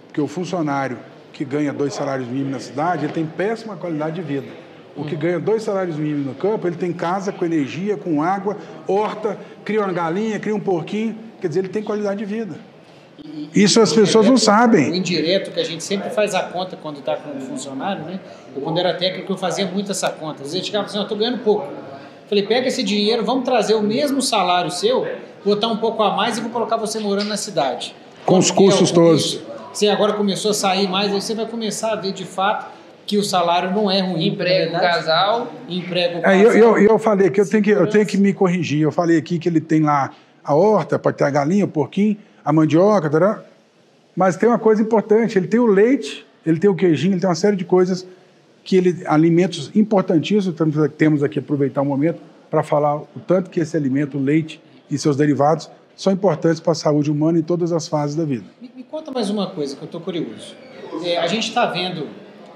Porque o funcionário que ganha 2 salários mínimos na cidade, ele tem péssima qualidade de vida. O que ganha 2 salários mínimos no campo, ele tem casa com energia, com água, horta, cria uma galinha, cria um porquinho, quer dizer, ele tem qualidade de vida. Isso as pessoas não sabem. O indireto, que a gente sempre faz a conta quando está com um funcionário, né? Eu, quando era técnico, eu fazia muito essa conta. Às vezes chegava assim, eu estou ganhando pouco. Falei, pega esse dinheiro, vamos trazer o mesmo salário seu, botar um pouco a mais e vou colocar você morando na cidade. Com os custos todos. Você agora começou a sair mais, aí você vai começar a ver de fato que o salário não é ruim. Emprega o casal. Emprega o casal. Eu falei que eu tenho que me corrigir. Eu falei aqui que ele tem lá a horta, para ter a galinha, o porquinho, a mandioca, tará. Mas tem uma coisa importante, ele tem o leite, ele tem o queijinho, ele tem uma série de coisas alimentos importantíssimos, temos aqui aproveitar um momento para falar o tanto que esse alimento, o leite e seus derivados, são importantes para a saúde humana em todas as fases da vida. Me conta mais uma coisa que eu estou curioso. A gente está vendo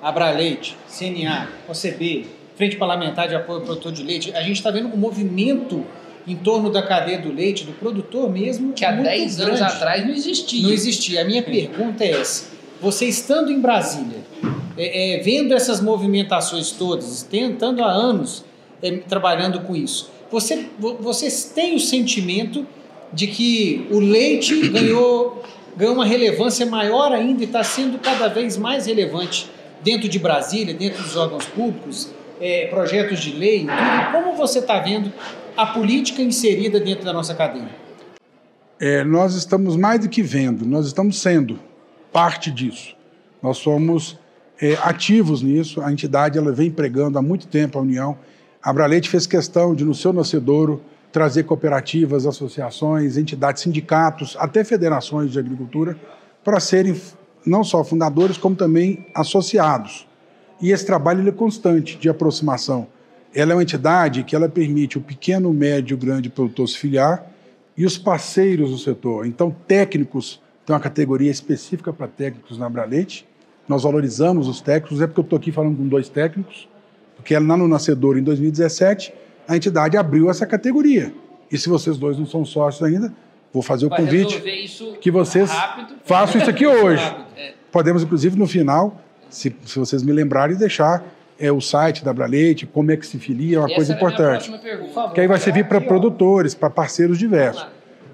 Abraleite, CNA, OCB, Frente Parlamentar de Apoio ao Produtor de Leite, a gente está vendo um movimento em torno da cadeia do leite, do produtor mesmo, que há 10 anos atrás não existia. Não existia. A minha pergunta é essa. Você estando em Brasília, vendo essas todas, tentando há anos trabalhando com isso, vocês têm o sentimento de que o leite ganhou uma relevância maior ainda e está sendo cada vez mais relevante dentro de Brasília, dentro dos órgãos públicos, projetos de lei, tudo. Como você está vendo a política inserida dentro da nossa cadeia? Nós estamos mais do que vendo, nós estamos sendo parte disso. Nós somos ativos nisso, a entidade ela vem pregando há muito tempo a União. A Abraleite fez questão de, no seu nascedouro, trazer cooperativas, associações, entidades, sindicatos, até federações de agricultura, para serem não só fundadores, como também associados. E esse trabalho ele é constante, de aproximação. Ela é uma entidade que ela permite o pequeno, médio, grande produtor se filiar e os parceiros do setor. Então, técnicos, tem uma categoria específica para técnicos na Abraleite. Nós valorizamos os técnicos, é porque eu estou aqui falando com 2 técnicos, porque lá no Nascedouro, em 2017, a entidade abriu essa categoria. E se vocês 2 não são sócios ainda, vou fazer o convite que vocês façam isso aqui hoje. Podemos, inclusive, no final, se vocês me lembrarem, deixar o site da Abraleite, como é que se filia, é uma coisa importante. Que aí vai servir para produtores, para parceiros diversos.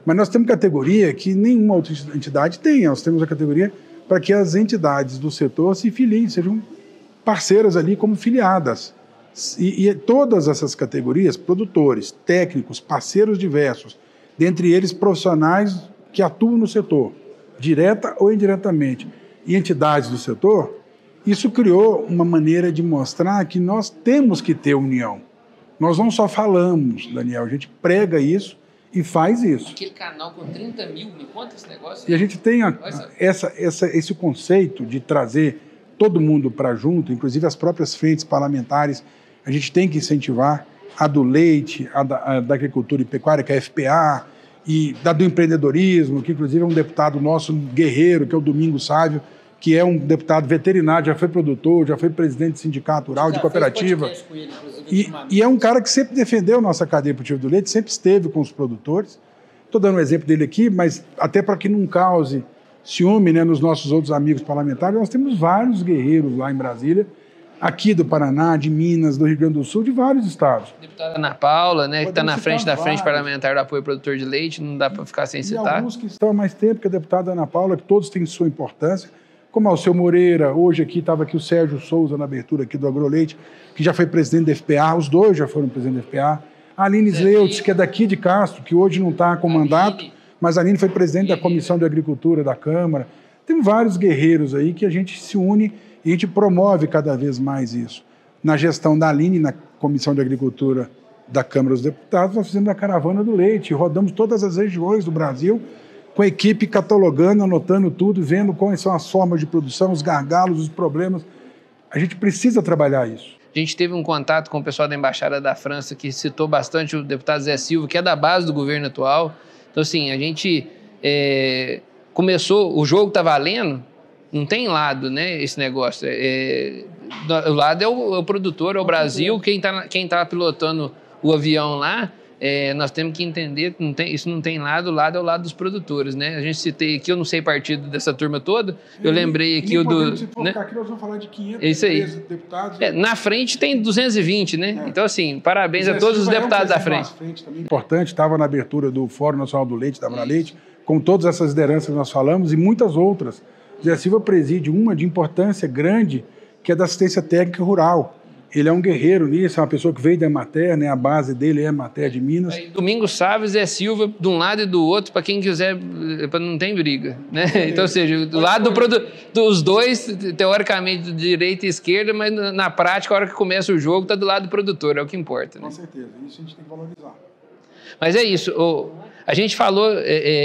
Mas nós temos categoria que nenhuma outra entidade tem. Nós temos a categoria para que as entidades do setor se filiem, sejam parceiras ali como filiadas. E todas essas categorias, produtores, técnicos, parceiros diversos, dentre eles profissionais que atuam no setor, direta ou indiretamente, e entidades do setor, isso criou uma maneira de mostrar que nós temos que ter união. Nós não só falamos, Daniel, a gente prega isso e faz isso. Aquele canal com 30 mil, me conta esse negócio. E a gente tem esse conceito de trazer todo mundo para junto, inclusive as próprias frentes parlamentares, a gente tem que incentivar a do leite, a da agricultura e pecuária, que é a FPA, e da do empreendedorismo, que inclusive é um deputado nosso, um guerreiro, que é o Domingos Sávio, que é um deputado veterinário, já foi produtor, já foi presidente de sindicato rural, de cooperativa. E é um cara que sempre defendeu a nossa cadeia produtiva do leite, sempre esteve com os produtores. Estou dando um exemplo dele aqui, mas até para que não cause ciúme, né, nos nossos outros amigos parlamentares, nós temos vários guerreiros lá em Brasília, aqui do Paraná, de Minas, do Rio Grande do Sul, de vários estados. Deputada Ana Paula, né, que está na frente da Frente Parlamentar do Apoio ao Produtor de Leite, não dá para ficar sem citar. E alguns que estão há mais tempo que a deputada Ana Paula, que todos têm sua importância, como é o seu Moreira, hoje aqui estava aqui o Sérgio Souza na abertura aqui do Agroleite, que já foi presidente da FPA, os dois já foram presidente da FPA. A Aline Sleutz, que é daqui de Castro, que hoje não está com mandato, mas a Aline foi presidente da Comissão de Agricultura da Câmara. Tem vários guerreiros aí que a gente se une e a gente promove cada vez mais isso. Na gestão da Aline, na Comissão de Agricultura da Câmara dos Deputados, nós fizemos a Caravana do Leite, rodamos todas as regiões do Brasil, com a equipe catalogando, anotando tudo, vendo quais são as formas de produção, os gargalos, os problemas. A gente precisa trabalhar isso. A gente teve um contato com o pessoal da Embaixada da França, que citou bastante o deputado Zé Silva, que é da base do governo atual. Então, assim, a gente começou, o jogo está valendo, não tem lado, né, esse negócio. O lado é o produtor, é o Brasil, quem tá pilotando o avião lá, nós temos que entender que isso não tem lado, o lado é o lado dos produtores, né? A gente citei aqui, eu não sei partido dessa turma toda, eu lembrei aqui o do... Se for aqui, nós vamos falar de 500 isso aí. deputados. Na frente tem 220, né? Então, assim, parabéns a todos os deputados da frente. Importante, estava na abertura do Fórum Nacional do Leite, da Abraleite, com todas essas lideranças que nós falamos e muitas outras. Zé Silva preside uma de importância grande, que é da assistência técnica rural. Ele é um guerreiro nisso, é uma pessoa que veio da Emater, né? A base dele é a Emater de Minas. Domingos Sávio e Zé Silva, de um lado e do outro, para quem quiser, não tem briga, né? Então, ou seja, do lado dos dois, teoricamente, de direita e esquerda, mas na prática, a hora que começa o jogo, está do lado do produtor, é o que importa. Né? Com certeza, isso a gente tem que valorizar. Mas é isso, a gente falou,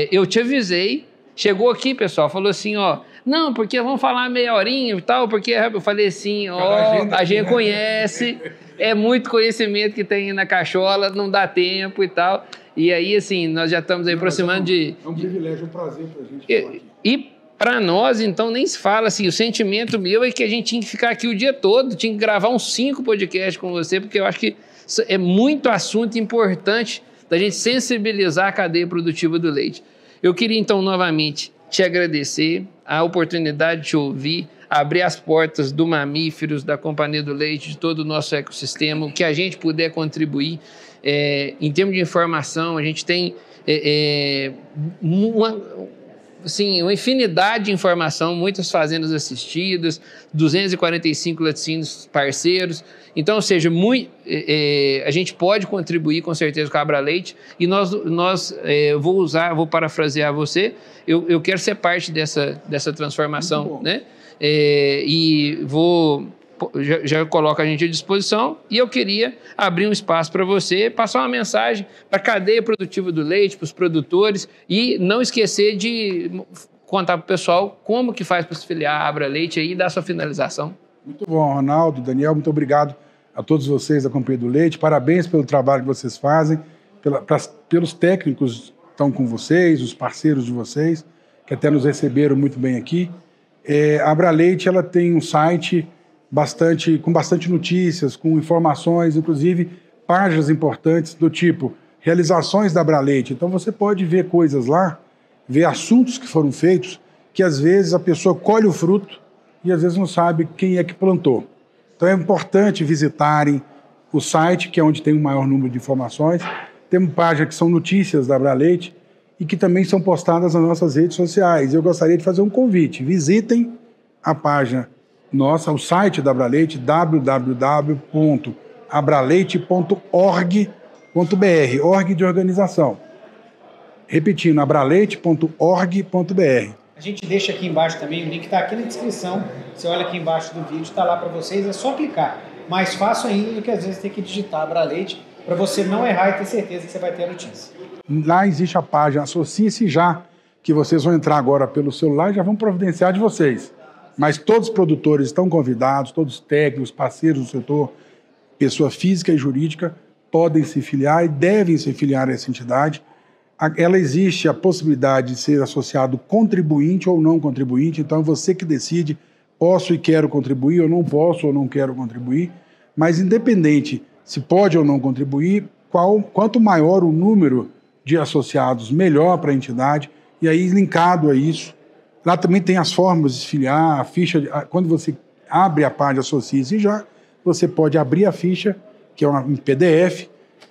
eu te avisei, chegou aqui, pessoal, falou assim, ó, não, porque vamos falar meia horinha e tal, porque eu falei assim, ó, a gente conhece, é muito conhecimento que tem na cachola, não dá tempo e tal. E aí, assim, nós já estamos aí aproximando de... É um privilégio, um prazer para a gente falar aqui. E para nós, então, nem se fala assim, o sentimento meu é que a gente tinha que ficar aqui o dia todo, tinha que gravar uns 5 podcasts com você, porque eu acho que é muito assunto importante da gente sensibilizar a cadeia produtiva do leite. Eu queria, então, novamente, te agradecer a oportunidade de te ouvir, abrir as portas do Mamíferos, da Companhia do Leite, de todo o nosso ecossistema, o que a gente puder contribuir. Em termos de informação, a gente tem uma infinidade de informação, muitas fazendas assistidas, 245 laticínios parceiros. Então, ou seja, a gente pode contribuir com certeza com a Abraleite e vou parafrasear você, eu quero ser parte dessa transformação, né? E já coloco a gente à disposição e eu queria abrir um espaço para você, passar uma mensagem para a cadeia produtiva do leite, para os produtores e não esquecer de contar para o pessoal como que faz para se filiar à Abraleite aí e dar sua finalização. Muito bom, Ronaldo, Daniel, muito obrigado a todos vocês da Companhia do Leite, parabéns pelo trabalho que vocês fazem, pelos técnicos que estão com vocês, os parceiros de vocês, que até nos receberam muito bem aqui. A Abraleite, ela tem um site com bastante notícias, com informações, inclusive páginas importantes do tipo realizações da Abraleite. Então você pode ver coisas lá, ver assuntos que foram feitos, que às vezes a pessoa colhe o fruto e às vezes não sabe quem é que plantou. Então é importante visitarem o site, que é onde tem o maior número de informações. Temos páginas que são notícias da Abraleite e que também são postadas nas nossas redes sociais. Eu gostaria de fazer um convite. Visitem a página nossa, o site da Abraleite, www.abraleite.org.br, org de organização. Repetindo, abraleite.org.br. A gente deixa aqui embaixo também, o link está aqui na descrição. Você olha aqui embaixo do vídeo, está lá para vocês, é só clicar. mais fácil ainda do que às vezes ter que digitar Abraleite para você não errar e ter certeza que você vai ter a notícia. Lá existe a página Associe-se Já, que vocês vão entrar agora pelo celular e já vão providenciar de vocês. Mas todos os produtores estão convidados, todos os técnicos, parceiros do setor, pessoa física e jurídica, podem se filiar e devem se filiar a essa entidade. Ela existe a possibilidade de ser associado contribuinte ou não contribuinte, então é você que decide, posso e quero contribuir, ou não posso ou não quero contribuir, mas independente se pode ou não contribuir, quanto maior o número de associados, melhor para a entidade, e aí linkado a isso, lá também tem as formas de se filiar, a ficha, quando você abre a página Associe-se Já, você pode abrir a ficha, que é um PDF,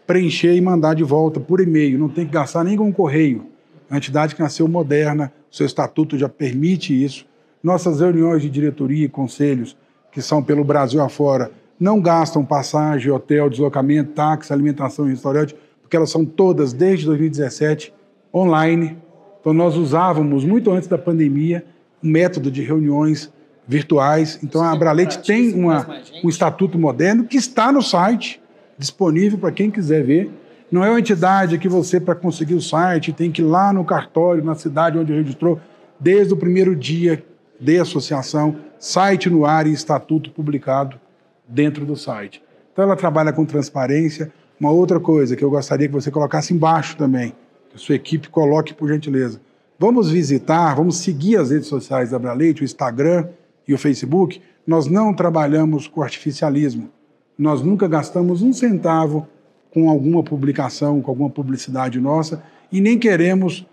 preencher e mandar de volta por e-mail, não tem que gastar nem com correio. A entidade que nasceu moderna, o seu estatuto já permite isso. Nossas reuniões de diretoria e conselhos, que são pelo Brasil afora, não gastam passagem, hotel, deslocamento, táxi, alimentação e restaurante, porque elas são todas, desde 2017, online. Então nós usávamos, muito antes da pandemia, um método de reuniões virtuais. Então a Abraleite tem um estatuto moderno que está no site, disponível para quem quiser ver. Não é uma entidade que você, para conseguir o site, tem que ir lá no cartório, na cidade onde registrou, desde o primeiro dia de associação, site no ar e estatuto publicado dentro do site. Então ela trabalha com transparência. Uma outra coisa que eu gostaria que você colocasse embaixo também, que a sua equipe coloque por gentileza. Vamos visitar, vamos seguir as redes sociais da Abraleite, o Instagram e o Facebook. Nós não trabalhamos com artificialismo. Nós nunca gastamos um centavo com alguma publicação, com alguma publicidade nossa, e nem queremos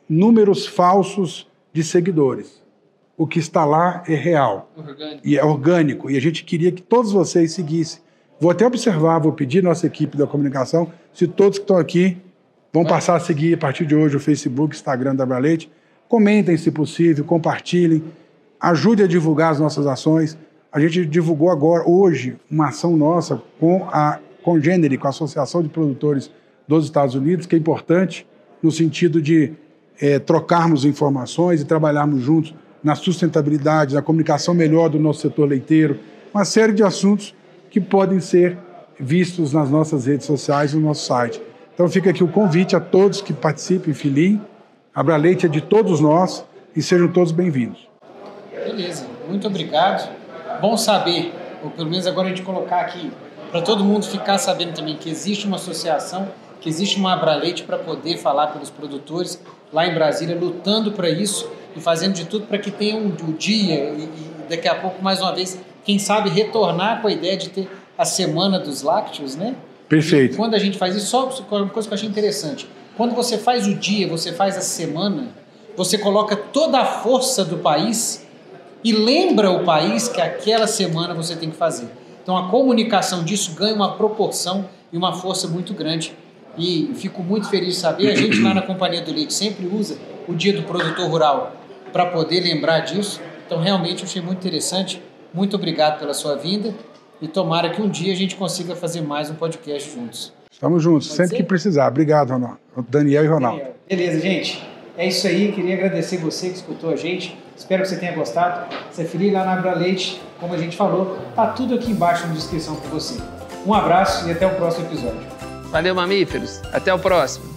números falsos de seguidores. O que está lá é real. E é orgânico. E a gente queria que todos vocês seguissem. Vou até observar, vou pedir à nossa equipe da comunicação, se todos que estão aqui vão passar a seguir a partir de hoje o Facebook, Instagram da Abraleite. Comentem se possível, compartilhem, ajude a divulgar as nossas ações. A gente divulgou agora, hoje, uma ação nossa com a Congenere, com a Associação de Produtores dos Estados Unidos, que é importante no sentido de trocarmos informações e trabalharmos juntos na sustentabilidade, na comunicação melhor do nosso setor leiteiro, uma série de assuntos que podem ser vistos nas nossas redes sociais e no nosso site. Então fica aqui o convite a todos que participem, filiem. A Abraleite é de todos nós e sejam todos bem-vindos. Beleza, muito obrigado. Bom saber, ou pelo menos agora a gente colocar aqui, para todo mundo ficar sabendo também que existe uma associação, que existe uma Abraleite para poder falar pelos produtores lá em Brasília, lutando para isso e fazendo de tudo para que tenha um dia e daqui a pouco, mais uma vez, quem sabe retornar com a ideia de ter a Semana dos Lácteos, né? Perfeito. E quando a gente faz isso, só uma coisa que eu achei interessante, quando você faz o dia, você faz a semana, você coloca toda a força do país e lembra o país que aquela semana você tem que fazer. Então a comunicação disso ganha uma proporção e uma força muito grande. E fico muito feliz de saber, a gente lá na Companhia do Leite sempre usa o Dia do Produtor Rural para poder lembrar disso. Então realmente eu achei muito interessante. Muito obrigado pela sua vinda e tomara que um dia a gente consiga fazer mais um podcast juntos. Estamos juntos, sempre que precisar. Obrigado, Ronaldo. Daniel e Ronaldo. Beleza, gente. É isso aí. Queria agradecer você que escutou a gente. Espero que você tenha gostado. Se filie lá na Abraleite, como a gente falou, tá tudo aqui embaixo na descrição para você. Um abraço e até o próximo episódio. Valeu, mamíferos. Até o próximo.